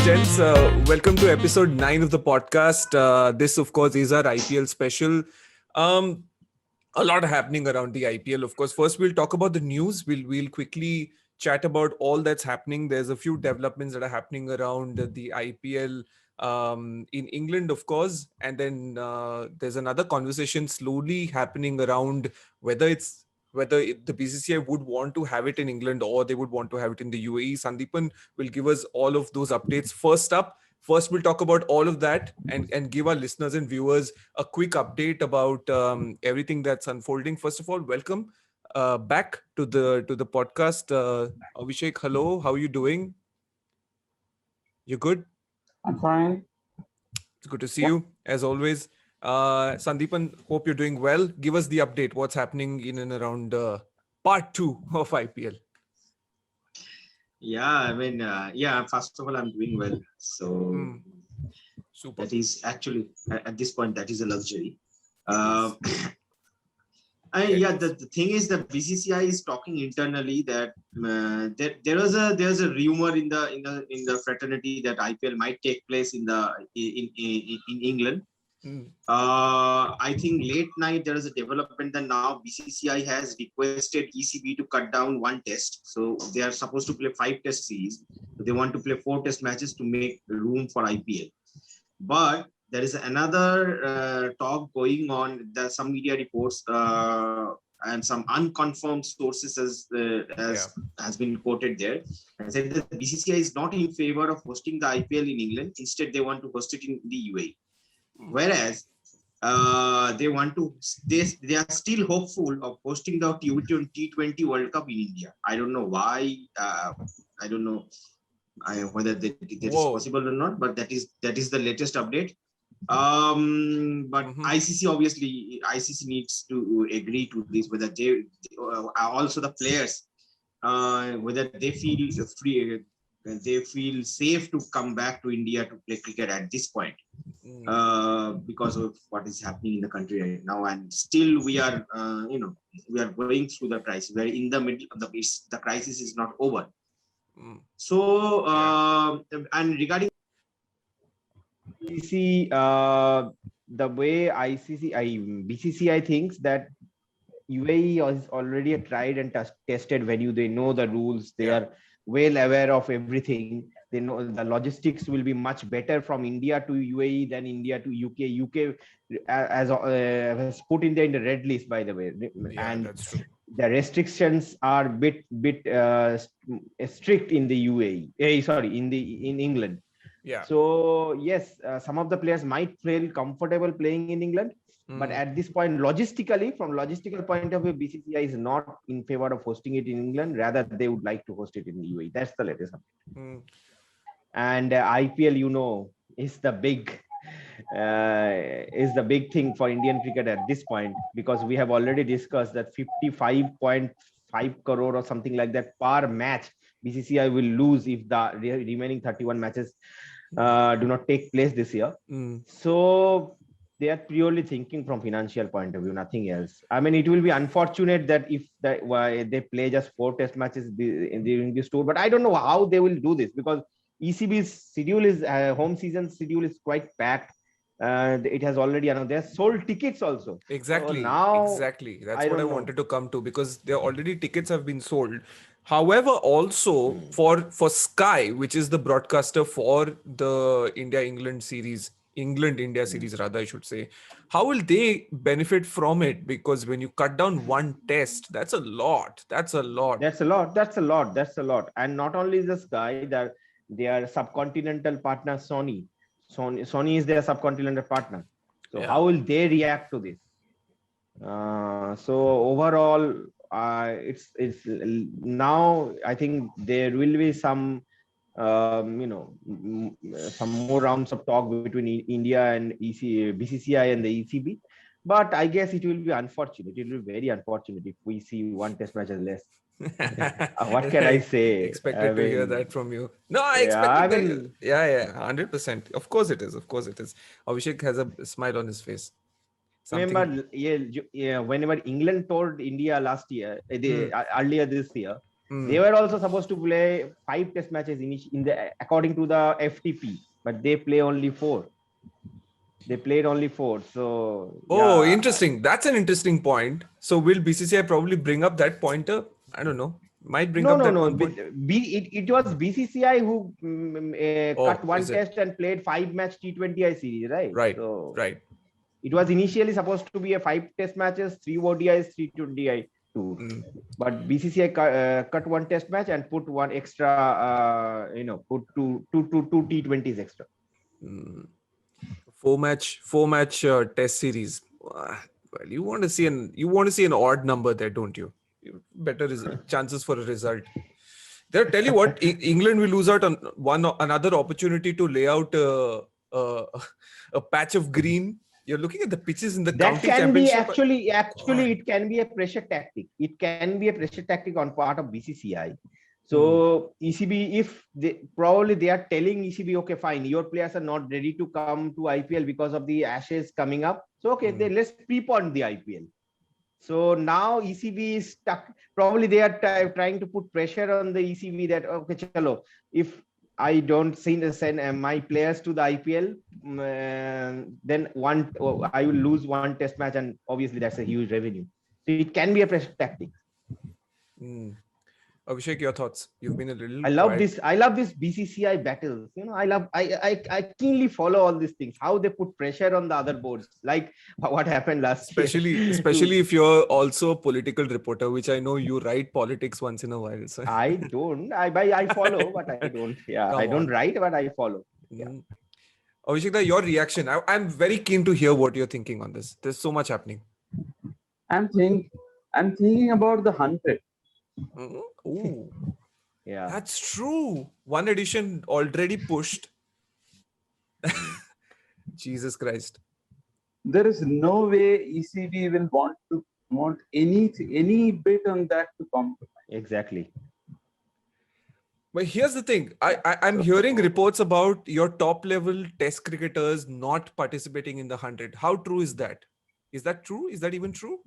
gents. Welcome to episode 9 of the podcast. This, of course, is our IPL special. Um, a lot happening around the IPL, of course. First, we'll talk about the news. We'll quickly chat about all that's happening. There's a few developments that are happening around the IPL in England, of course. And then there's another conversation slowly happening around whether the BCCI would want to have it in England or they would want to have it in the UAE. Sandipan will give us all of those updates. First, we'll talk about all of that and give our listeners and viewers a quick update about everything that's unfolding. First of all, welcome back to the podcast. Abhishek, hello. How are you doing? You good? I'm fine. It's good to see you, as always. Sandipan, hope you're doing well. Give us the update. What's happening in and around part 2 of IPL? First of all, I'm doing well. So Super. that is actually, at this point, that is a luxury. The thing is that BCCI is talking internally that there's a rumor in the fraternity that IPL might take place in England. I think late night there is a development that now BCCI has requested ECB to cut down one test. So they are supposed to play 5 test series. So they want to play 4 test matches to make room for IPL. But there is another talk going on. There are some media reports and some unconfirmed sources has been quoted there. And said that the BCCI is not in favor of hosting the IPL in England. Instead, they want to host it in the UAE. Whereas they are still hopeful of hosting the T20 World Cup in India. I don't know why. I don't know whether that is possible or not. But that is the latest update. But ICC needs to agree to this. Whether they also the players whether they feel free. They feel safe to come back to India to play cricket at this point because of what is happening in the country right now. And still we are, we are going through the crisis. We're in the middle of the crisis is not over. So, and regarding the way BCCI thinks that UAE is already a tried and tested venue. They know the rules. They are well aware of everything. They know the logistics will be much better from India to UAE than India to UK. UK has put India in the red list, by the way, and that's true. The restrictions are bit strict in the UAE. In England. Yeah. So yes, some of the players might feel comfortable playing in England. But at this point, from logistical point of view, BCCI is not in favor of hosting it in England. Rather, they would like to host it in the UAE. That's the latest update. And IPL, is the big thing for Indian cricket at this point, because we have already discussed that 55.5 crore or something like that per match BCCI will lose if the remaining 31 matches do not take place this year. So they are purely thinking from financial point of view, nothing else. I mean, it will be unfortunate that if they play just 4 test matches during this tour, but I don't know how they will do this, because ECB's schedule is home season schedule is quite packed. It has already announced they have sold tickets also. Exactly. So exactly. That's what I wanted to come to, because there already tickets have been sold. However, also for Sky, which is the broadcaster for the India-India series, rather, I should say, how will they benefit from it? Because when you cut down one test, that's a lot. That's a lot. And not only the Sky, that their subcontinental partner Sony is their subcontinental partner. So how will they react to this? So overall, it's now I think there will be some some more rounds of talk between India and BCCI and the ECB. But I guess it will be unfortunate. It will be very unfortunate if we see 1 test match as less. What can I say? Expected to hear that from you. No, I expected. 100%. Of course it is. Abhishek has a smile on his face. Remember, whenever England toured India last year, earlier this year, They were also supposed to play 5 test matches according to the FTP, but they play only 4. They played only 4. So Oh, yeah, interesting. That's an interesting point. So will BCCI probably bring up that pointer? I don't know. Might bring up that no. one point. It was BCCI who cut Oh, one is it? test and played 5-match T20I series, right? Right, So right. it was initially supposed to be a 5 test matches, 3 ODIs, 3 T20I tour. But BCCI cut one test match and put one extra, put two T20s extra. Four match test series. Well, you want to see an odd number there, don't you? Better chances for a result. There, tell you what, England will lose out on another opportunity to lay out a patch of green. You're looking at the pitches in the That county can be championship. actually it can be a pressure tactic. It can be a pressure tactic on part of BCCI. So ECB, if they are telling ECB, okay, fine, your players are not ready to come to IPL because of the Ashes coming up. So okay, let's prepone the IPL. So now ECB is stuck. Probably they are trying to put pressure on the ECB that okay, chalo, if I don't send my players to the IPL, then I will lose one test match, and obviously that's a huge revenue. So it can be a pressure tactic. Abhishek, your thoughts? You've been a little I love quiet. this. I love this BCCI battles. I keenly follow all these things. How they put pressure on the other boards, like what happened last year. Especially if you're also a political reporter, which I know you write politics once in a while. So. I don't. I follow, but I don't. Yeah, I don't write, but I follow. Yeah. Abhishek, your reaction. I'm very keen to hear what you're thinking on this. There's so much happening. I'm thinking about the 100. Ooh. Yeah, That's true. One edition already pushed. Jesus Christ. There is no way ECB will want any bit on that to compromise. exactly. But here's the thing. I'm hearing reports about your top level test cricketers not participating in the 100. How true is that? Is that true? Is that even true?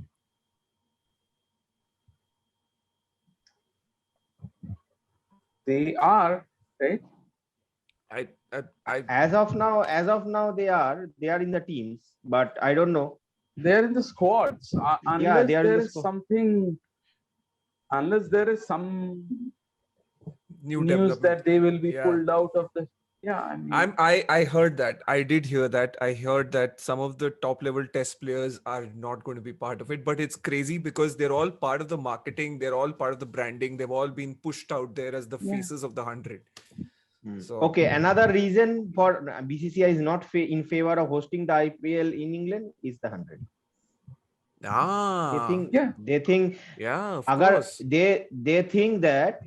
They are, right? As of now, they are in the teams, but I don't know. They're in the squads. Unless they are there is something, unless there is some new news that they will be pulled out of the. Yeah, I heard that. I did hear that. I heard that some of the top level test players are not going to be part of it, but it's crazy because they're all part of the marketing. They're all part of the branding. They've all been pushed out there as the faces of the 100. So okay, another reason for BCCI is not in favor of hosting the IPL in England is the 100. They think yeah, of course. they think that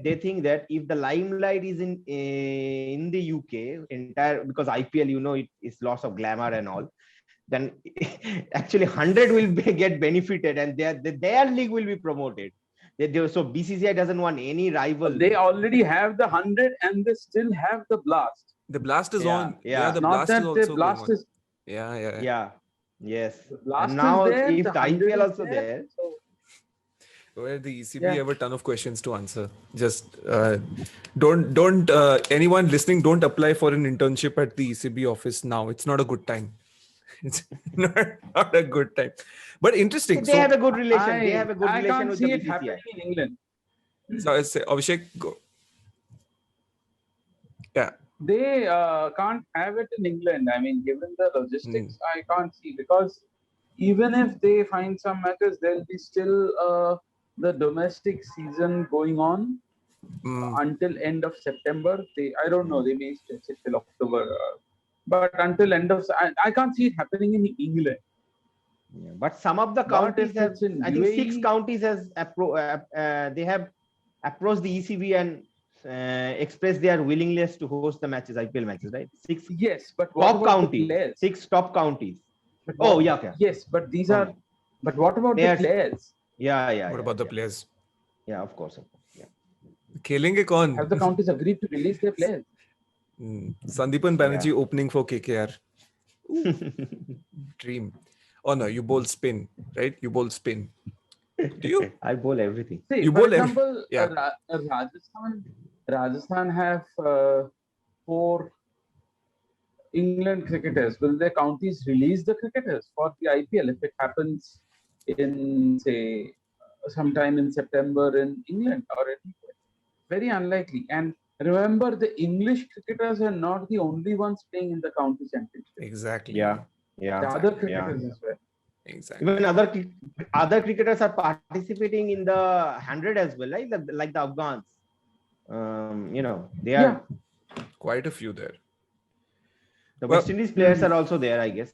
if the limelight is in the UK entire, because IPL it is lots of glamour and all, then actually 100 will get benefited and their league will be promoted. So BCCI doesn't want any rival. They already have the 100 and they still have the Blast. The Blast is on. Yeah, the Not Blast is also the Blast going on. is. Yeah. Yes. Blast and now is there, if the IPL also there. Where the ECB have a ton of questions to answer. Just don't anyone listening, don't apply for an internship at the ECB office now. It's not a good time. It's not a good time. But interesting. They have a good relation. I can't with see the it BCCI. happening in England. So I say, Abhishek, go. Yeah. They can't have it in England. I mean, given the logistics, I can't see, because even if they find some matches, there'll be still the domestic season going on until end of September. I don't know. They may stretch it till October, but until end of I can't see it happening in England. Yeah, but some of the counties have, I think 6 counties they have approached the ECB and expressed their willingness to host the matches, IPL matches, right? 6. Yes, but top counties. 6 top counties. Yes, but these are. But what about the players? Yeah. What about the players? Yeah, of course. Yeah. Khelenge kaun? Have the counties agreed to release their players? Sandipan Banerjee opening for KKR. Dream. Oh no, you bowl spin, right? You bowl spin. Do you? I bowl everything. See, You for bowl example, yeah. Rajasthan have 4 England cricketers. Will their counties release the cricketers for the IPL if it happens in, say, sometime in September in England or anywhere? Very unlikely. And remember, the English cricketers are not the only ones playing in the county championship. Exactly. Yeah. The other cricketers as well. Exactly. Even other cricketers are participating in the 100 as well, right? Like the Afghans. They are. Quite a few there. The Well, West Indies players are also there, I guess.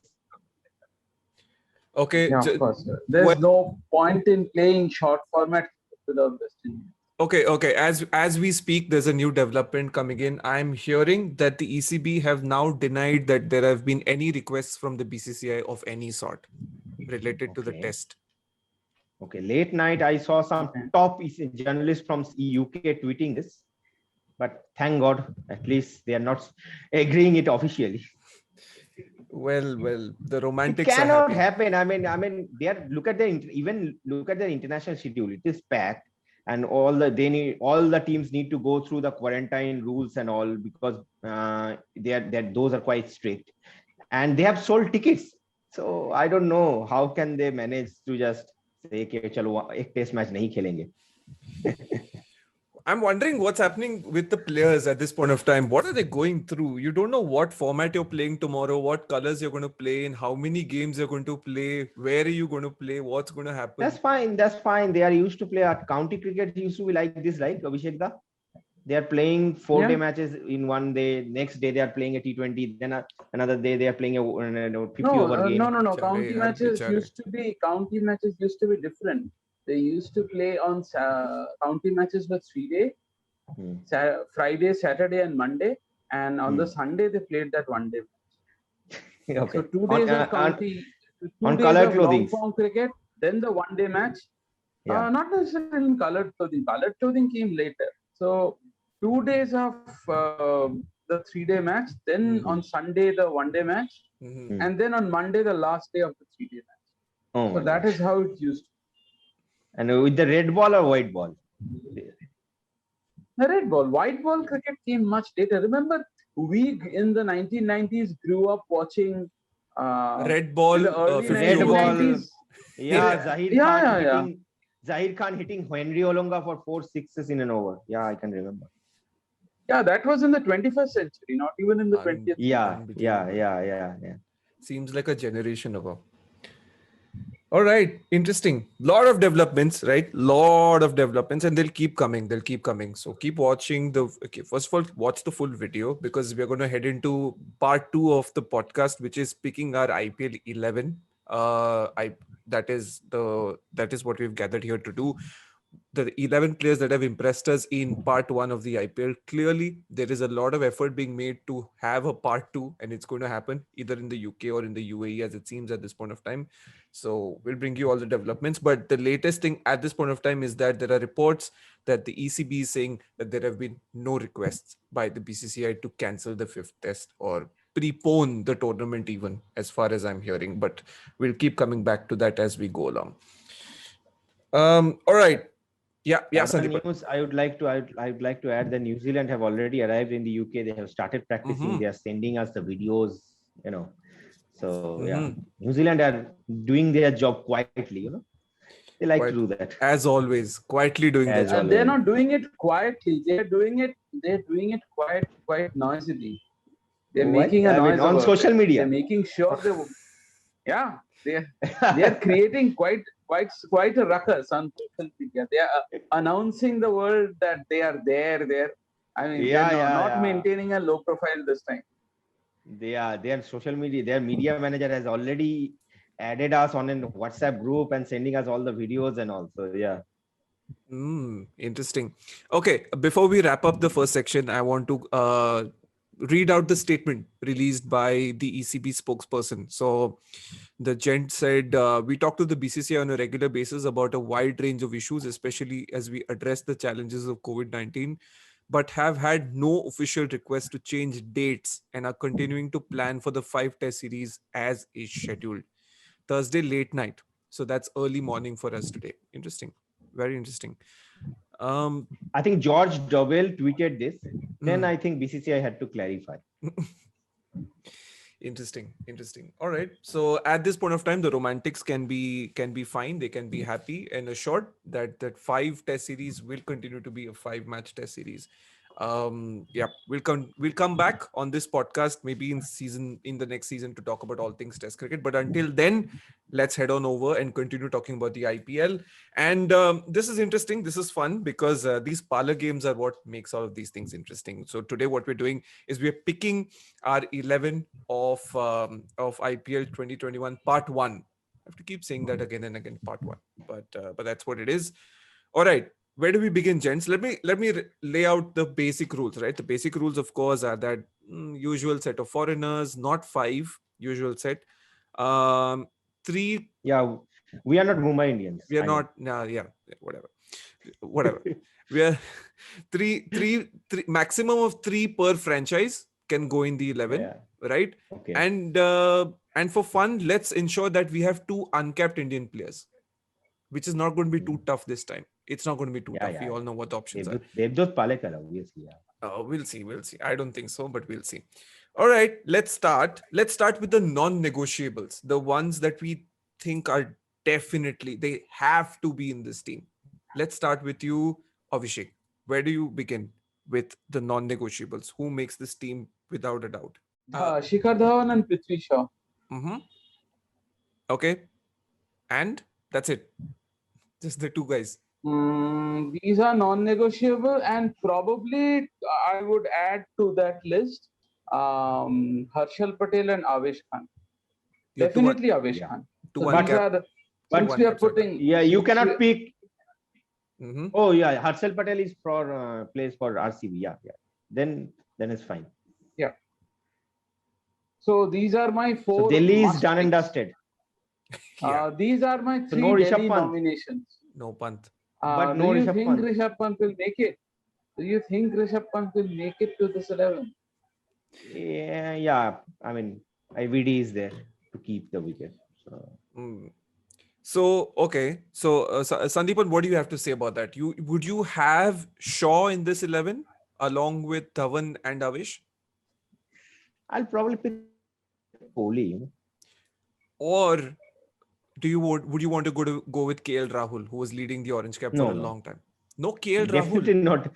Okay. Yeah, of course. There's no point in playing short format without West Indies. Okay. As we speak, there's a new development coming in. I'm hearing that the ECB have now denied that there have been any requests from the BCCI of any sort related to the test. Okay. Late night, I saw some top journalists from UK tweeting this, but thank God, at least they are not agreeing it officially. Well, the romantics It cannot are happen. I mean, they are look at the international schedule. It is packed, and all the teams need to go through the quarantine rules and all because those are quite strict, and they have sold tickets. So I don't know how can they manage to just say कि चलो एक test match नहीं खेलेंगे. I'm wondering what's happening with the players at this point of time. What are they going through? You don't know what format you're playing tomorrow, what colors you're going to play in, how many games you're going to play, where are you going to play, what's going to happen. That's fine. They are used to play at county cricket. Used to be like this, right, Abhishek? They are playing 4-day matches in one day. Next day they are playing a T20. Then another day they are playing a 50-over game. No. County matches used to be different. They used to play on county matches were 3-day, Friday, Saturday, and Monday, and on the Sunday they played that 1-day match. Okay. So 2 days of county, 2 days colored of clothing. long form cricket, then the 1-day match. Yeah. Not necessarily in colored clothing. Colored clothing came later. So 2 days of the 3-day match, then on Sunday the 1-day match, and then on Monday the last day of the 3-day match. So that is how it used to. And with the red ball or white ball? The red ball. White ball cricket came much later. Remember, we in the 1990s grew up watching red ball, in the early 1990s. Zahir Khan hitting Henry Olonga for 4 sixes in an over. Yeah, I can remember. Yeah, that was in the 21st century, not even in the 20th. Yeah. Seems like a generation ago. All right, interesting. Lot of developments, right? Lot of developments, and they'll keep coming. So keep watching first of all, watch the full video because we're going to head into part 2 of the podcast, which is picking our IPL 11. That is what we've gathered here to do. The 11 players that have impressed us in part 1 of the IPL. Clearly, there is a lot of effort being made to have a part 2, and it's going to happen either in the UK or in the UAE, as it seems at this point of time. So we'll bring you all the developments. But the latest thing at this point of time is that there are reports that the ECB is saying that there have been no requests by the BCCI to cancel the 5th test or prepone the tournament even, as far as I'm hearing. But we'll keep coming back to that as we go along. All right. Yeah, Sandipan. News I would like to add that New Zealand have already arrived in the UK. They have started practicing. They are sending us the videos, So New Zealand are doing their job quietly, They like to do that. As always, quietly doing their job. They're not doing it quietly. They're doing it quite noisily. They're making a noise on social media. They're making sure they're creating quite a ruckus on social media. They are announcing the world that they are there. I mean, they're not maintaining a low profile this time. Their social media, their media manager has already added us on a WhatsApp group and sending us all the videos and all. So interesting. Okay, before we wrap up the first section, I want to read out the statement released by the ECB spokesperson. So the gent said, we talk to the BCCI on a regular basis about a wide range of issues, especially as we address the challenges of COVID-19, but have had no official request to change dates and are continuing to plan for the 5-test series as is scheduled. Thursday late night, So that's early morning for us today. Interesting. Very interesting. I think George Dobell tweeted this. Then Mm. I think BCCI had to clarify. Interesting. All right. So at this point of time, the romantics can be fine. They can be happy and assured that 5 test series will continue to be a 5-match test series. Yeah, we'll come back on this podcast maybe in the next season to talk about all things test cricket. But until then, let's head on over and continue talking about the IPL. And this is interesting. This is fun because these parlor games are what makes all of these things interesting. So today, what we're doing is we're picking our 11 of IPL 2021 Part 1. I have to keep saying that again and again, Part 1. But that's what it is. All right. Where do we begin, gents? Let me lay out the basic rules, right? The basic rules, of course, are that usual set of foreigners, not 5, usual set. 3, Yeah, we are not Mumbai Indians. we are I know. not, nah, yeah, whatever. We are three, maximum of 3 per franchise can go in the 11, Yeah. right? Okay. And for fun, let's ensure that we have 2 uncapped Indian players, which is not going to be too tough this time. It's not going to be too tough. We all know what the options are. Devdutt Palekar, obviously. Yeah. We'll see. I don't think so, but we'll see. All right, let's start. Let's start with the non-negotiables, the ones that we think are definitely, they have to be in this team. Let's start with you, Abhishek. Where do you begin with the non-negotiables? Who makes this team without a doubt? Shikhar Dhawan and Prithvi Shaw. Mm-hmm. Okay. And that's it. Just the 2 guys. These are non-negotiable, and probably I would add to that list Harshal Patel and Avesh Khan. You're Definitely Avesh Khan. two So uncapped- these are the, two since we are uncaps are putting. Yeah, you cannot pick. Mm-hmm. Oh yeah, Harshal Patel is for plays for RCB. Yeah. Then it's fine. Yeah. So these are my 4. So Delhi is must done and picks. dusted. Yeah. These are my 3 no Rishabh Delhi Pant. nominations. No Pant. But Do no you Rishabh think Pant. Rishabh Pant will make it? Do you think Rishabh Pant will make it to this 11? Yeah. I mean, IVD is there to keep the wicket. So okay. So Sandipan, what do you have to say about that? Would you have Shaw in this 11 along with Dhawan and Avish? I'll probably pick Kohli. Or would you want to go with KL Rahul, who was leading the orange cap for a long time? No, KL Definitely Rahul.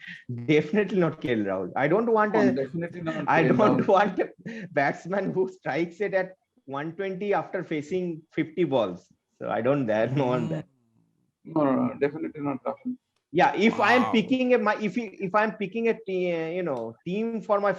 Definitely not KL Rahul. I don't want Definitely not. I KL don't Rahul. want a batsman who strikes it at 120 after facing 50 balls. So I don't want that. No, definitely not Rahul. Yeah, if Wow. I'm picking if I'm picking a team for my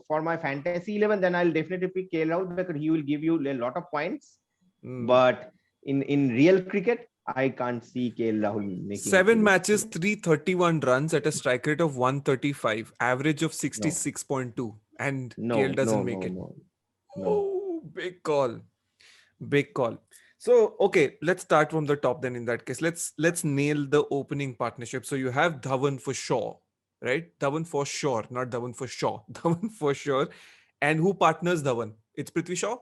for my fantasy 11, then I'll definitely pick KL Rahul because he will give you a lot of points. But in real cricket, I can't see KL Rahul making 7 matches, 331 runs at a strike rate of 135, average of 66.2, and KL doesn't make it. No. Oh, big call. So okay, let's start from the top then. In that case, let's nail the opening partnership. So you have Dhawan for Shaw, right? Dhawan for sure, not Dhawan for Shaw. Dhawan for sure. And who partners Dhawan? It's Prithvi Shaw?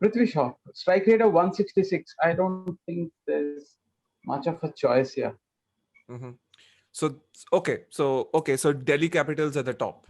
Prithvi Shaw. Strike rate of 166. I don't think there's much of a choice here. Mm-hmm. So Delhi Capitals at the top.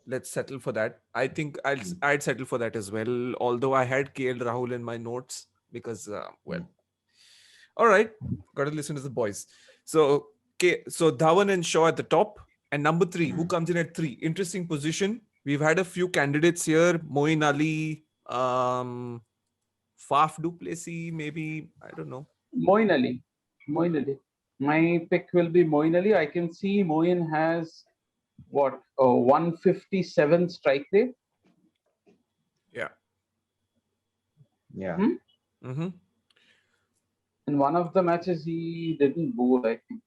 Let's settle for that. I think I'd settle for that as well. Although I had KL Rahul in my notes because all right, got to listen to the boys. So Dhawan and Shaw at the top, and number 3, who comes in at 3? Interesting position. We've had a few candidates here: Moeen Ali, Faf du Plessis, maybe, I don't know. Moeen Ali. My pick will be Moeen Ali. I can see Moeen has 157 strike rate. Yeah. Mm-hmm. In one of the matches, he didn't bowl, I think.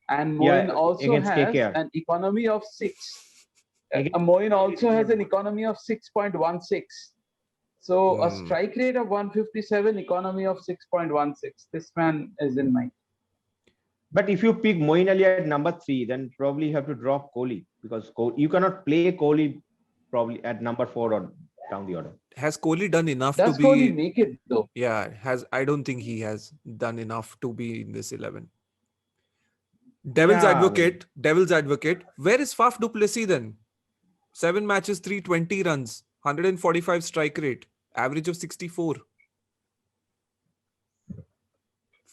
And Moeen also has KKR. an economy of 6. Moeen also has an economy of 6.16. So a strike rate of 157, economy of 6.16. This man is in mind. But if you pick Moeen Ali at number 3, then probably you have to drop Kohli because you cannot play Kohli probably at number 4 or down the order. Has Kohli done enough to Does Kohli be? make it though? Yeah, I don't think he has done enough to be in this 11. Devil's Yeah, I mean, advocate. Devil's advocate. Where is Faf du Plessis then? 7 matches, 320 runs, 145 strike rate, average of 64.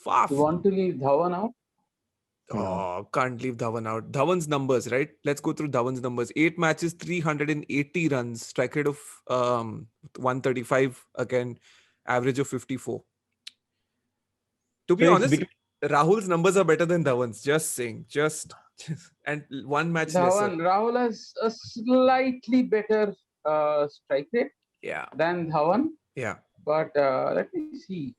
Faf. You want to leave Dhawan out? Oh, can't leave Dhawan out. Dhawan's numbers, right? Let's go through Dhawan's numbers. 8 matches, 380 runs, strike rate of 135, again, average of 54. To be so it's honest, between, Rahul's numbers are better than Dhawan's. Just saying. Just and one match lesser. Rahul has a slightly better strike rate Yeah. than Dhawan. Yeah. But let me see.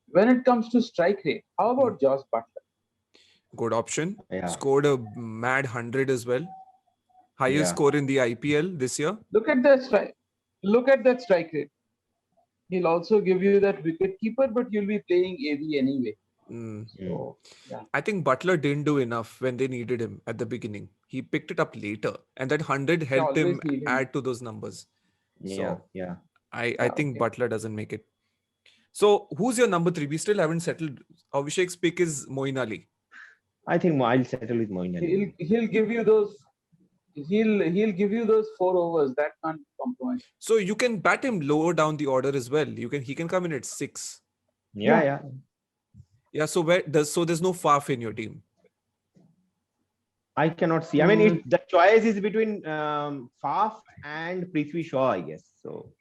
When it comes to strike rate, how about Josh Butler? Good option. yeah. Scored a mad 100 as well. Highest Yeah. score in the IPL this year. Look at that strike. Look at that strike rate. He'll also give you that wicket keeper, but you'll be playing AV anyway. So yeah. I think Butler didn't do enough when they needed him at the beginning. He picked it up later, and that 100 helped him always need him. add to those numbers. Yeah, So yeah. I think okay. Butler doesn't make it. So who's your number 3? We still haven't settled. Abhishek's pick is Moeen Ali. I think I'll settle with Moeen Ali. He'll give you those. He'll give you those 4 overs that can't compromise. So you can bat him lower down the order as well. He can come in at 6. Yeah, yeah. Yeah. So there's no Faf in your team. I cannot see. I mean, the choice is between Faf and Prithvi Shaw, I guess. So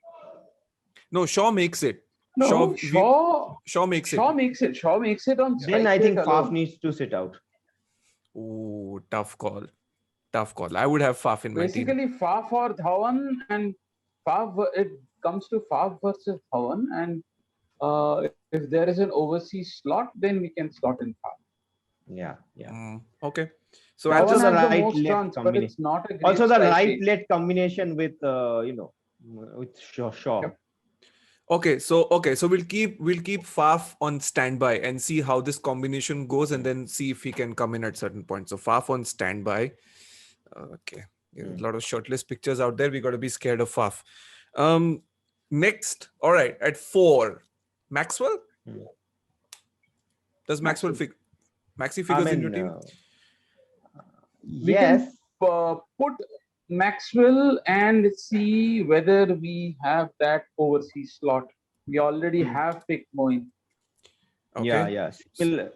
No, Shaw makes it. No, Shaw makes it. Shaw makes it. Shaw makes it on. then I strike think rate Faf alone. needs to sit out. Oh, tough call. Tough call. I would have Faf in my team. Basically, Faf or Dhawan, and Faf. It comes to Faf versus Dhawan, and if there is an overseas slot, then we can slot in Faf. Yeah, yeah. Okay. So Also Dhawan the has the right most left runs, but combination. it's not a great Also the strike right rate. left combination with with Shaw. Yep. Okay, so we'll keep Faf on standby and see how this combination goes, and then see if he can come in at certain points. So Faf on standby. Okay, a lot of shirtless pictures out there. We got to be scared of Faf. Next, all right, at 4, Maxwell. Does Maxi figures in your team? We Yes. can put Maxwell and see whether we have that overseas slot. We already have picked Moeen Okay.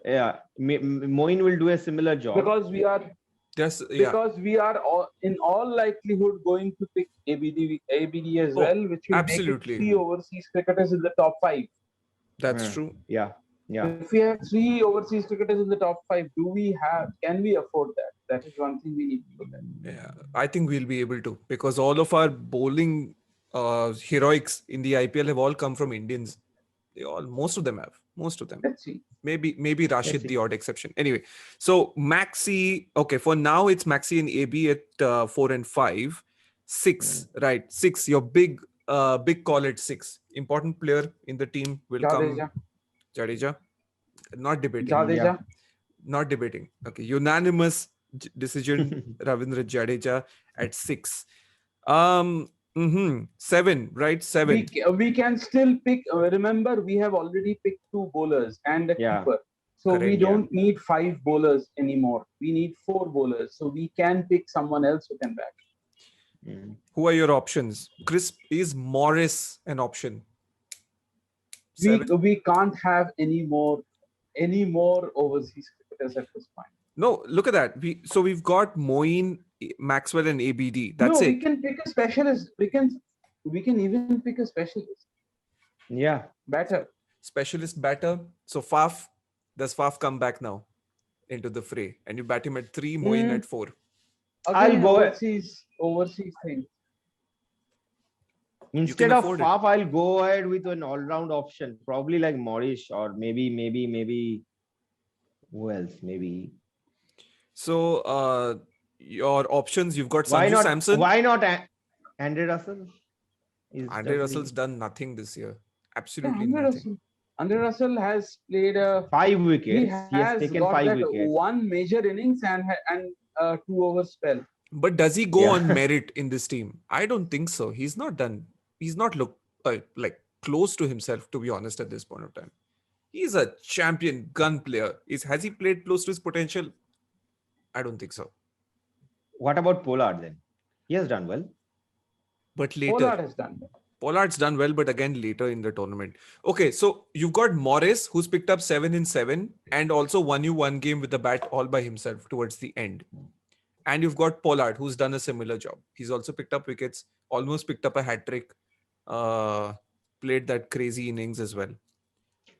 Yeah. Moeen will do a similar job. because we are in all likelihood going to pick ABD as Oh, well, which will absolutely. make it 3 overseas cricketers in the top 5. That's true. Yeah. If we have 3 overseas cricketers in the top 5, can we afford that? That is one thing we need to look at. Yeah, I think we'll be able to, because all of our bowling heroics in the IPL have all come from Indians. Most of them have. Let's see. Maybe Rashid, the odd exception. Anyway, so Maxi. Okay, for now it's Maxi and AB at 4 and 5. 6, right? 6. Your big call at 6. Important player in the team will come. Jadeja. Not debating. Jadeja. Not debating. Okay, unanimous decision. Ravindra Jadeja at 6. 7, right? 7. We can still pick. Remember, we have already picked 2 bowlers and a keeper. So we don't need 5 bowlers anymore. We need 4 bowlers. So we can pick someone else who can bat. Who are your options? Chris, is Morris an option? We can't have any more overseas cricketers at this point. No, look at that. We've got Moeen, Maxwell, and ABD. That's it. We can pick a specialist. We can even pick a specialist. Yeah. Batter. Specialist batter. So Faf, does Faf come back now into the fray? And you bat him at 3, Moeen at 4. Again, I'll go overseas thing. Instead of Faf, I'll go ahead with an all-round option. Probably like Morris, or maybe who else? Maybe. So your options, you've got Sanju Samson. Why not Andre Russell? Andre Russell's done nothing this year. Absolutely nothing. Andre Russell has played 5 wickets. He has taken got 5 that wickets. 1 major innings and 2 over spell. But does he go Yeah. on merit in this team? I don't think so. He's not done. He's not looked like close to himself, to be honest, at this point of time. He's a champion gun player. Has he played close to his potential? I don't think so. What about Pollard then? He has done well. But later, Pollard has done well. Pollard's done well, but again later in the tournament. Okay, so you've got Morris, who's picked up 7 in 7 and also won you one game with the bat all by himself towards the end. And you've got Pollard, who's done a similar job. He's also picked up wickets, almost picked up a hat trick, played that crazy innings as well.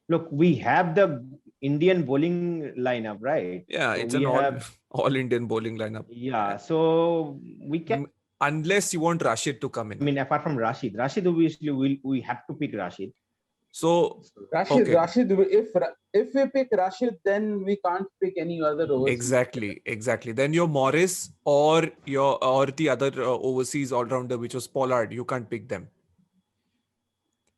Look, we have the Indian bowling lineup, right? Yeah, So it's we an have, all Indian bowling lineup. yeah. So we can. Unless you want Rashid to come in. I mean, apart from Rashid, obviously we have to pick Rashid. So Rashid, okay. Rashid. If we pick Rashid, then we can't pick any other overseas. Exactly. Then your Morris or the other overseas all-rounder, which was Pollard, you can't pick them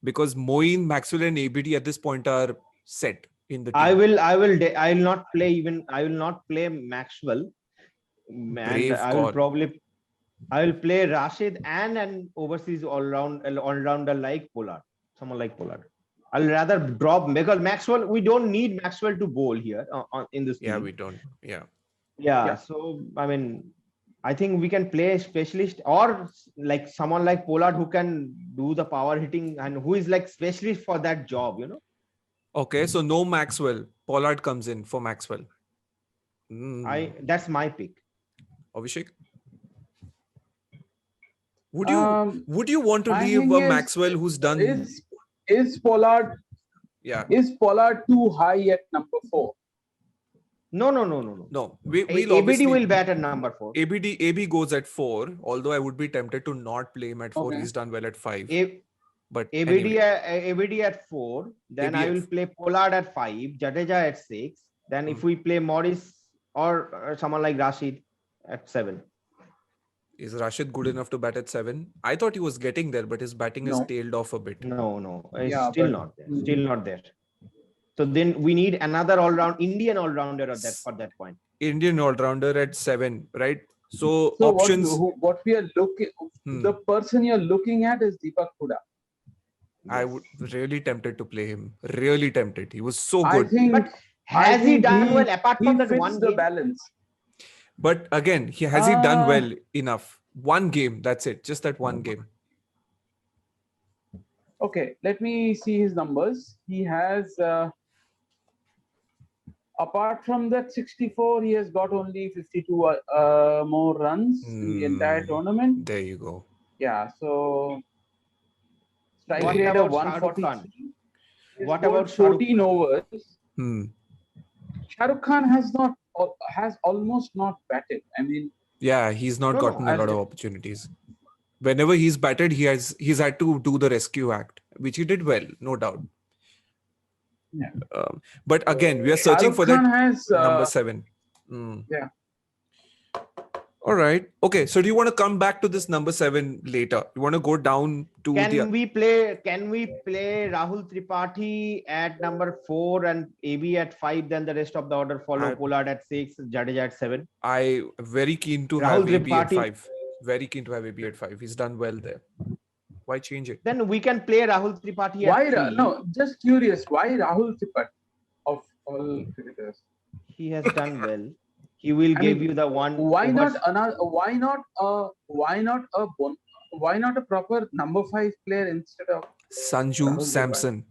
because Moeen, Maxwell, and ABD at this point are set in the team. I will not play Maxwell, Brave and I will play Rashid and an overseas all-rounder like Pollard, someone like Pollard. I'll rather drop because Maxwell. We don't need Maxwell to bowl here in this team. Yeah, we don't. Yeah. So I mean, I think we can play a specialist or like someone like Pollard who can do the power hitting and who is like specialist for that job. Okay, so no Maxwell. Pollard comes in for Maxwell. That's my pick. Abhishek, would you want to leave Maxwell who's done? Is Pollard? Yeah. Is Pollard too high at number 4? No. ABD will bat at number 4. AB goes at 4. Although I would be tempted to not play him at 4. Okay. He's done well at 5. But ABD at 4. Then I will play Pollard at 5. Jadeja at 6. Then if we play Morris or someone like Rashid at 7. Is Rashid good enough to bat at 7? I thought he was getting there, but his batting has tailed off a bit. No. It's not there. Still not there. So then we need another Indian all-rounder for that point. Indian all-rounder at 7, right? So options. What we are looking, the person you're looking at is Deepak Hooda. I would really tempted to play him. Really tempted. He was so good. But has he done well apart from that one game? Balance. But again, has he done well enough? One game, that's it. Just that one game. Okay, let me see his numbers. He has, apart from that 64, he has got only 52 more runs in the entire tournament. There you go. Yeah, so strike rate of 143. What about 14 overs? Shah Rukh Khan has almost not batted. I mean, yeah, he's not gotten a lot of opportunities. Whenever he's batted, he's had to do the rescue act, which he did well, no doubt. Yeah. But again, we are searching for that number 7. Yeah. All right. Okay. So do you want to come back to this number 7 later? You want to go down to Can we play Rahul Tripathi at number 4 and AB at 5? Then the rest of the order follow. Pollard at 6, Jadeja at 7. I very keen to have AB at 5. Very keen to have AB at 5. He's done well there. Why change it? Then we can play Rahul Tripathi at 3. No, just curious. Why Rahul Tripathi of all cricketers? He has done well. He will give you the one. Why not a proper number 5 player instead of Sanju Samson?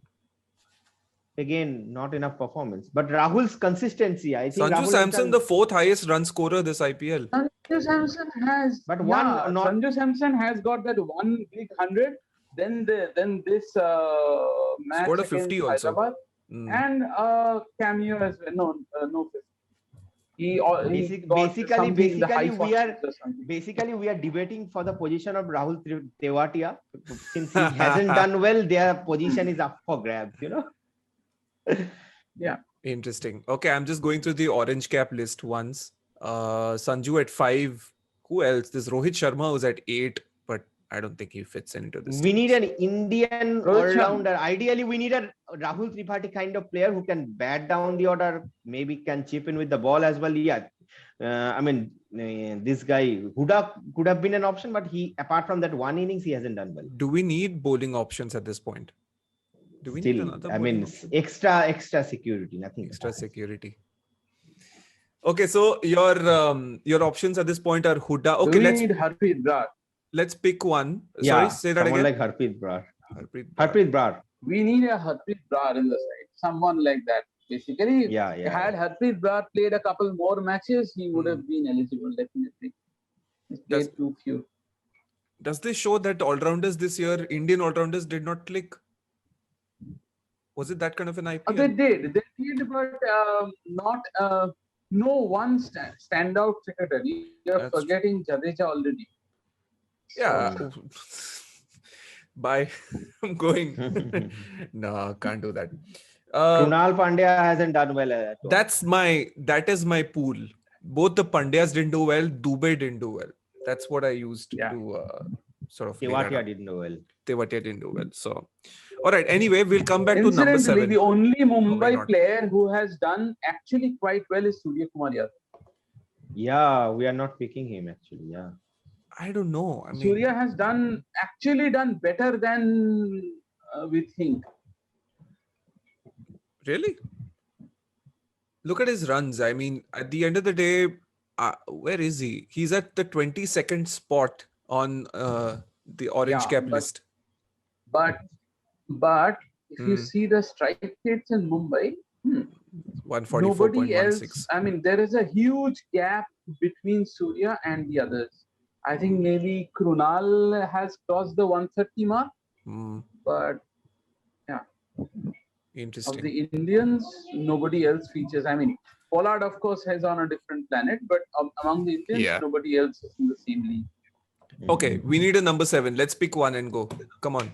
Again, not enough performance. But Rahul's consistency, I think. Sanju Samson, the 4th highest run scorer this IPL. Sanju Samson has, Sanju Samson has got that one big 100. Then this match scored a 50 also. Hyderabad, and cameo as well. No 50. Basically we are debating for the position of Rahul Tewatia. Since he hasn't done well, their position is up for grabs, Yeah. Interesting. Okay, I'm just going through the orange cap list once. Sanju at 5. Who else? This Rohit Sharma was at 8, but I don't think he fits into this. We need an Indian all-rounder. Ideally, we need a Rahul Tripathi kind of player who can bat down the order, maybe can chip in with the ball as well. Yeah, I mean, this guy could have been an option, but he, apart from that one innings, he hasn't done well. Do we need bowling options at this point? Do we need Still, another I bowling mean, option? extra security, nothing. Extra security. Okay, so your options at this point are Huda. Okay, Do we need Harpreet Brar? let's pick one. Yeah, Sorry, say that someone again. like Harpreet Brar. Harpreet Brar. Harpreet Brar. We need a Harpreet Brar in the side. Someone like that. Basically, Yeah. had Harpreet Brar played a couple more matches, he would have been eligible, definitely. He's played too few. Does this show that all-rounders this year, Indian all-rounders did not click? Was it that kind of an IPL? They did, but not no one standout cricketer. You're That's forgetting Jadeja already. Yeah. Bye. I'm going. No, can't do that. Krunal Pandya hasn't done well at all. That is my pool. Both the Pandyas didn't do well. Dubey didn't do well. That's what I used to sort of. Tewatia didn't do well. Tewatia didn't do well. So, all right. Anyway, we'll come back to number Incidentally, 7. the only Mumbai not? player who has done actually quite well is Surya Kumar Yadav. Yeah, we are not picking him actually. Yeah. I don't know. I mean, Surya has actually done better than we think. really? Look at his runs. I mean, at the end of the day, where is he? He's at the 22nd spot on the orange cap list. But if you see the strike rates in Mumbai, 144.16. nobody else. I mean, there is a huge gap between Surya and the others. I think maybe Krunal has crossed the 130 mark, but interesting. of the Indians, nobody else features. I mean, Pollard, of course, has on a different planet, but among the Indians, nobody else is in the same league. Okay, we need a number 7. Let's pick one and go. Come on,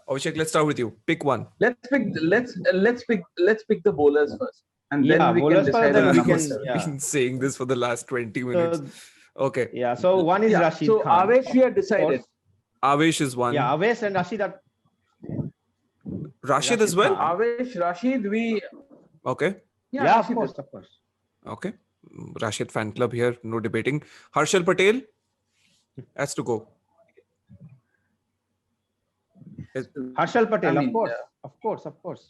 Abhishek. Let's start with you. Pick one. Let's pick the bowlers first, and then we can bowlers decide first, on then we number can- 7. I've been saying this for the last 20 minutes. Okay. Yeah. So one is Rashid So Khan. Avesh, we have decided. Avesh is one. Yeah, Avesh and Rashid are. Rashid as well. Avesh, Rashid, we. Okay. Yeah, of Rashid course, is- of course. Okay. Rashid fan club here. No debating. Harshal Patel has to go. Harshal Patel, I mean, of course.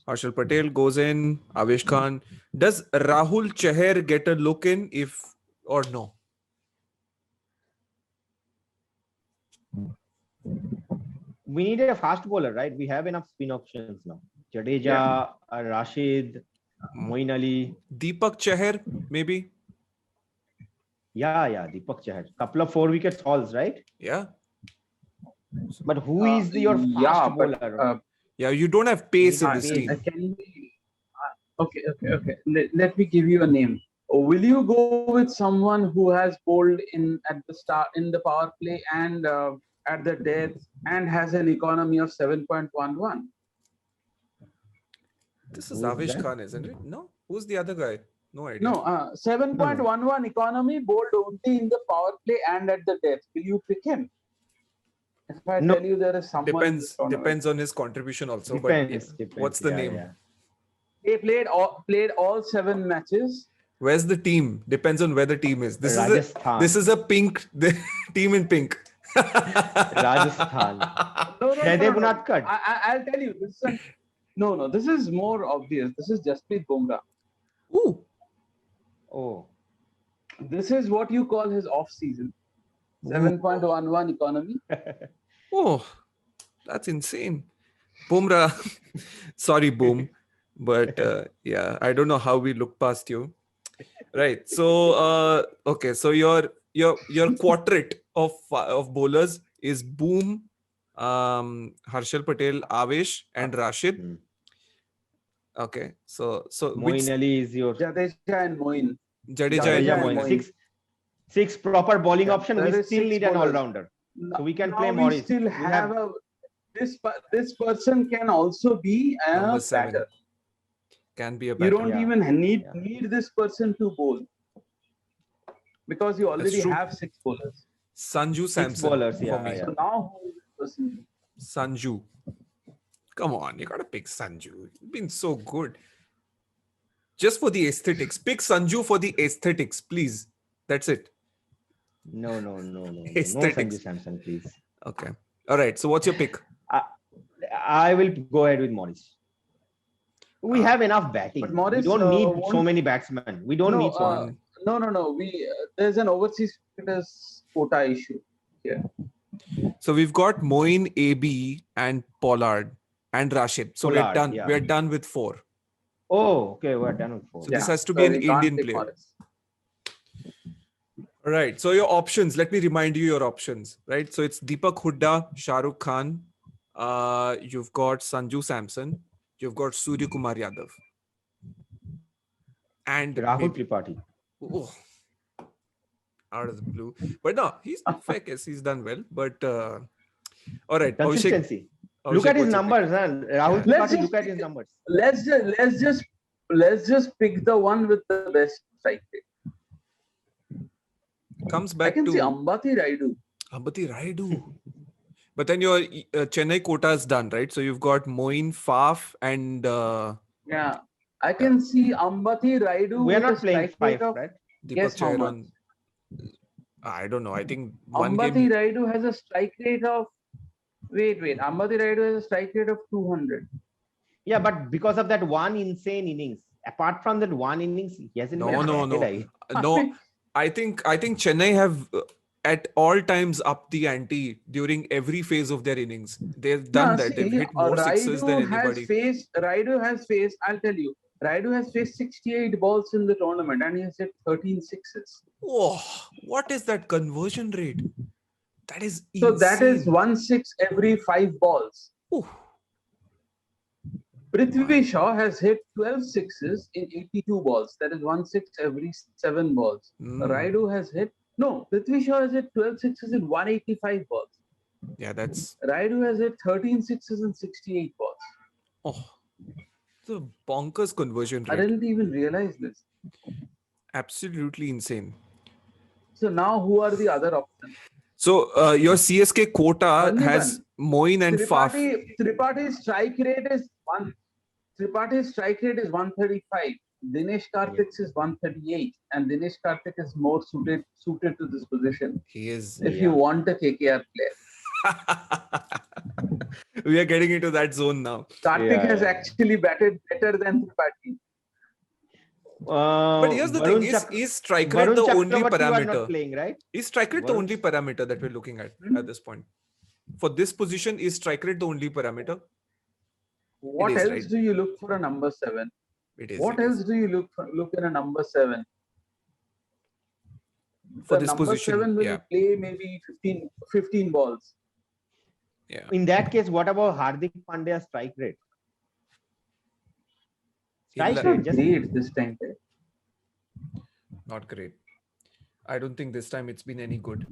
Harshal Patel goes in. Avesh Khan. Does Rahul Chahar get a look in if or no? We need a fast bowler, right? We have enough spin options now. Jadeja, Rashid, Moeen Ali. Deepak Chahar, maybe? Yeah, Deepak Chahar. Couple of 4-wicket hauls, right? Yeah. But who is your fast bowler? Yeah, you don't have pace in this pace. team. Can we, okay. Let me give you a name. Will you go with someone who has bowled at the start in the power play and at the death and has an economy of 7.11? This is Who's Avesh that? Khan, isn't it? No? Who's the other guy? No idea. No, 7.11 economy bowled only in the power play and at the death. Will you pick him? If I No. tell you there is someone. in this tournament. Depends on his contribution also. Depends. What's the Yeah, name? yeah. They played all 7 matches. Where's the team? Depends on where the team is. Rajasthan. This is a pink team in pink. Rajasthan. No. Jaidev Unadkat. I'll tell you. This is more obvious. This is Jasprit Bumrah. Ooh. Oh. This is what you call his off season. 7.11 economy. Oh, that's insane. Bumrah. Sorry, Boom. But yeah, I don't know how we look past you. Right. So okay. So your quartet of bowlers is Boom, Harshal Patel, Avesh, and Rashid. Okay. So Moeen Ali is your Jadeja and Moeen. Jadeja and Moeen. Moeen. Six proper bowling option. there We is still 6 need an bowlers. all-rounder. So we can Now play we Morris. still have this person can also be a Number 7. batter. Can be a You batter. don't even need Yeah. this person to bowl because you already true. have 6 bowlers. Sanju Samson bowlers, for me. yeah. So now who is this person? Sanju. Come on, you gotta pick Sanju. He's been so good. Just for the aesthetics. Pick Sanju for the aesthetics, please. That's it. No, no, no, no, no. No Aesthetics. Sanju Samson, please. Okay. All right. So what's your pick? I will go ahead with Morris. We have enough batting. But Morris, we don't need so won't- many batsmen. We don't no, need so One. no. We there's an overseas cricketers quota issue here. So we've got Moin, AB, and Pollard and Rashid. So we're Pollard, done. yeah. We're done with 4. Oh, okay. We're done with 4. So this has to be an we can't Indian take player. Morris. All right. So your options. Let me remind you your options. Right. So it's Deepak Hooda, Shah Rukh Khan. You've got Sanju Samson. You've got Surya Kumar Yadav. And Rahul maybe, Tripathi. oh, out of the blue. But no, he's fair case. He's done well. But all right. Abhishek, Consistency. Look at his what's your pick? numbers, man. Rahul Let's Tripathi, just look at pick- his numbers. Let's just pick the one with the best strike rate. Comes I back can to see Ambati Raidu. Ambati Raidu. But then your Chennai quota is done, right? So you've got Moin, Faf, and Yeah, I can see Ambati Raidu. We are with a not playing strike rate 5, of- right? Deepak Guess how Chairon. I don't know. I think one Ambati game. Raidu has a strike rate of. Wait. Ambati Raidu has a strike rate of 200. Yeah, but because of that one insane innings, apart from that one innings, he hasn't No, even no, no. batted, No, I think Chennai have at all times upped the ante during every phase of their innings. They've done that. They've hit more sixes than anybody. Raidu has faced, I'll tell you, Raidu has faced 68 balls in the tournament and he has hit 13 sixes. Oh, what is that conversion rate? That is So insane. that is 1/6 every 5 balls. Ooh. Prithvi Shaw has hit 12 sixes in 82 balls. That is 1/6 every 7 balls. Raidu has hit, no, Prithvi Shaw has hit 12 sixes in 185 balls. Yeah, that's Raidu has hit 13 sixes in 68 balls. it's a bonkers conversion I rate. didn't even realize this. Absolutely insane. So now who are the other options? So your CSK quota Sandipan. has Moin and Faf. Tripathi strike rate is 135. Dinesh Karthik's is 138, and Dinesh Karthik is more suited to this position. He is. If you want a KKR player, We are getting into that zone now. Karthik has actually batted better than Tripathi. But here's the thing: is strike rate the only parameter? Not playing, right? Is strike rate the Varun- only parameter that we're looking at this point? For this position, is strike rate the only parameter? What is, else right? do you look for a number 7? It is. What it is. else do you look in a number 7? For The this number position? 7 will Yeah. play maybe 15 balls. Yeah. In that case, what about Hardik Pandya's strike rate? Strike He'll- rate, just Great this time. Not great. I don't think this time it's been any good.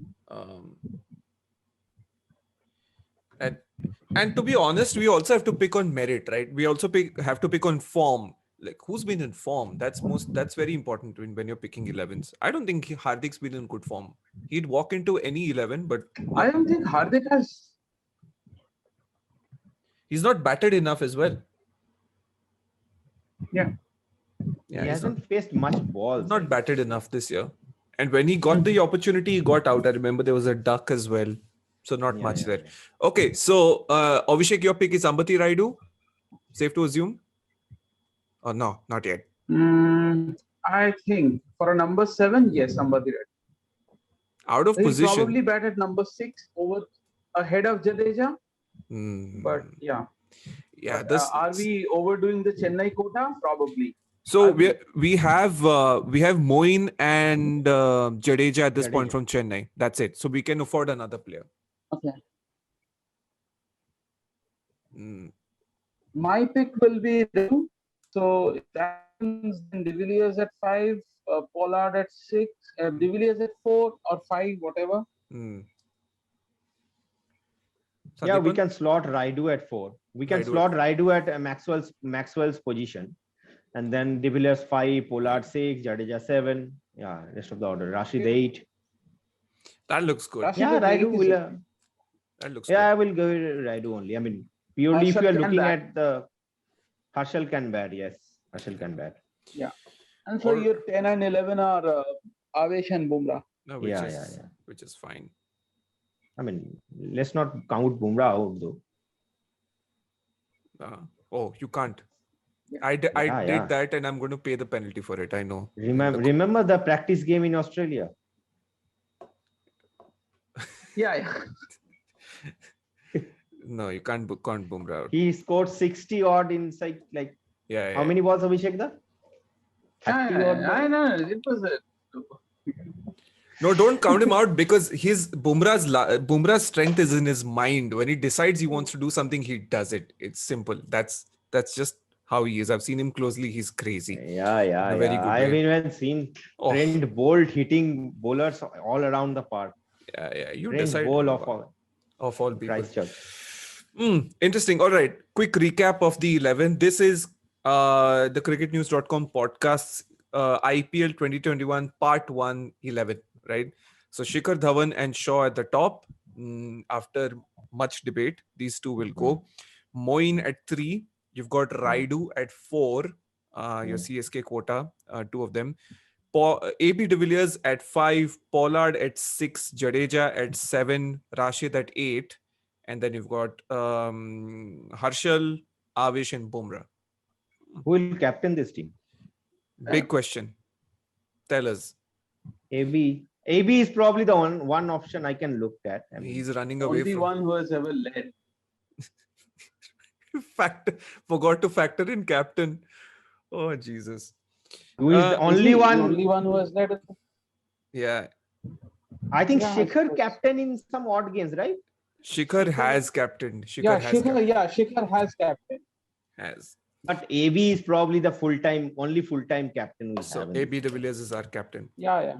And to be honest, we also have to pick on merit, right? We also have to pick on form. Like who's been in form? That's very important when you're picking 11s. I don't think Hardik's been in good form. He'd walk into any 11, but I don't think Hardik has. he's not batted enough as well. Yeah. Yeah, he he's hasn't faced much balls. not batted enough this year. And when he got the opportunity, he got out. I remember there was a duck as well. So not much there. Okay, so Abhishek, your pick is Ambati Raidu. Safe to assume? Oh, no, not yet. I think for a number 7, yes, Ambati Raidu. Out of He'll position. probably bat at number 6 ahead of Jadeja. But yeah. Yeah, But, are we overdoing the Chennai quota? Probably. So we have Moin and Jadeja at this point from Chennai. That's it. So we can afford another player. Okay. My pick will be Raidu. So if that happens, then De Villiers at 5, Pollard at 6, De Villiers at 4 or 5, whatever. Yeah, we can slot Raidu at 4. We can slot Raidu at Maxwell's position. And then De Villiers 5, Pollard 6, Jadeja 7. Yeah, rest of the order. Rashid 8. That looks good. Raidu will. That looks good. I will go with Raidu only. I mean, purely if you are looking at the Harshal can bat, yes. Harshal can bat. Yeah. And so your 10 and 11 are Avesh and Bumrah. No, Yeah. which is fine. I mean, let's not count Bumrah out though. Oh, you can't. Yeah. I Yeah. did that, and I'm going to pay the penalty for it. I know. Remember the practice game in Australia? Yeah. No, you can't count Bumrah out. He scored 60 odd inside, like, Yeah. how many balls, Abhishek? 30 odd balls? I know. It was No, don't count him out because Bumrah's strength is in his mind. When he decides he wants to do something, he does it. It's simple. That's just how he is. I've seen him closely. He's crazy. Yeah. In a very good I have way. even seen Oh. Trent Bolt hitting bowlers all around the park. Yeah. You Trent decide Bolt of all people. Christchurch. Interesting. All right. Quick recap of the 11. This is the cricketnews.com podcast's IPL 2021 Part 1 11. Right. So Shikhar Dhawan and Shaw at the top. After much debate, these two will go. Moeen at 3. You've got Raidu at 4. Your CSK quota, 2 of them. AB de Villiers at 5. Pollard at 6. Jadeja at 7. Rashid at 8. And then you've got Harshal, Avesh, and Bumrah. Who will captain this team? Big question. Tell us. AB is probably the one option I can look at. I mean, He's running away only from. one who has ever led. Forgot to factor in captain. Oh Jesus. who is the only The one? only one who has led. Yeah. I think Yeah, Shikhar captain in some odd games, right? Shikhar has captained. Shikhar has captain. Has. But AB is probably the only full-time captain we So have. AB de Villiers is our captain. Yeah.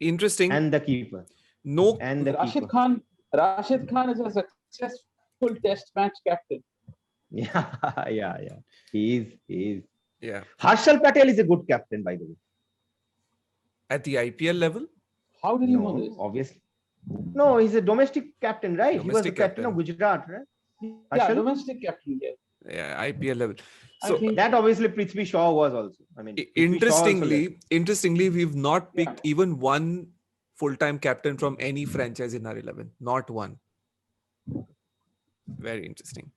Interesting. And the keeper. No. And the Rashid keeper. Khan is a successful test match captain. Yeah. He is. Yeah. Harshal Patel is a good captain, by the way. At the IPL level. How did you know this? Obviously. No, he's a domestic captain, right? He was the Domestic captain of captain. Gujarat, right? Yeah, Harshal? domestic captain. Yeah. Yeah, IPL level. I So think That obviously Prithvi Shaw was also. I mean, interestingly, we've not picked even one full-time captain from any franchise in our 11. Not one. Very interesting.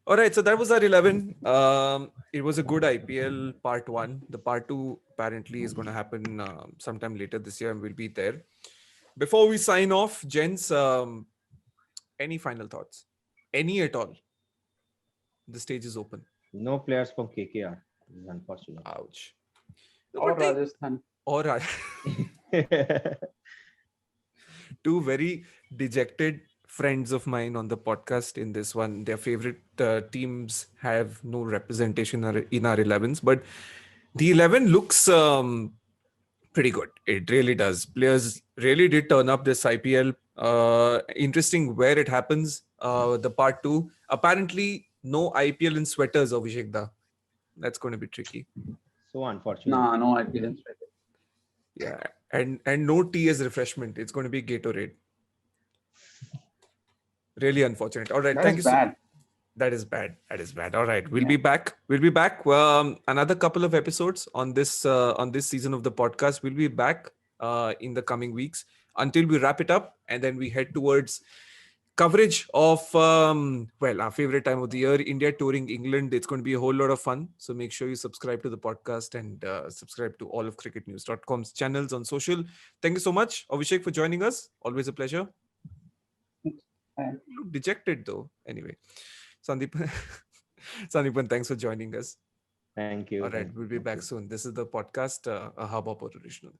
All right, so that was our 11. It was a good IPL Part 1. The Part 2 apparently is going to happen sometime later this year and we'll be there. Before we sign off, gents, any final thoughts? Any at all? The stage is open. no players from KKR. Unfortunate. Ouch. or Rajasthan. Or two very dejected friends of mine on the podcast in this one. Their favorite teams have no representation in our 11s, but the 11 looks pretty good. It really does. Players really did turn up this IPL. Interesting where it happens. The Part 2. Apparently, no IPL in sweaters, Abhishek Da. That's going to be tricky. So unfortunate. No, I didn't. Yeah, and no tea as refreshment. It's going to be Gatorade. Really unfortunate. All right, thank you. Bad. That is bad. All right, we'll be back. Another couple of episodes on this season of the podcast. We'll be back in the coming weeks until we wrap it up, and then we head towards coverage of our favorite time of the year, India touring England. It's going to be a whole lot of fun. So make sure you subscribe to the podcast and subscribe to all of cricketnews.com's channels on social. Thank you so much, Abhishek, for joining us. Always a pleasure. You look dejected though. Anyway, Sandipan, thanks for joining us. Thank you. All right, we'll be back soon. This is the podcast, a Hubhopper original.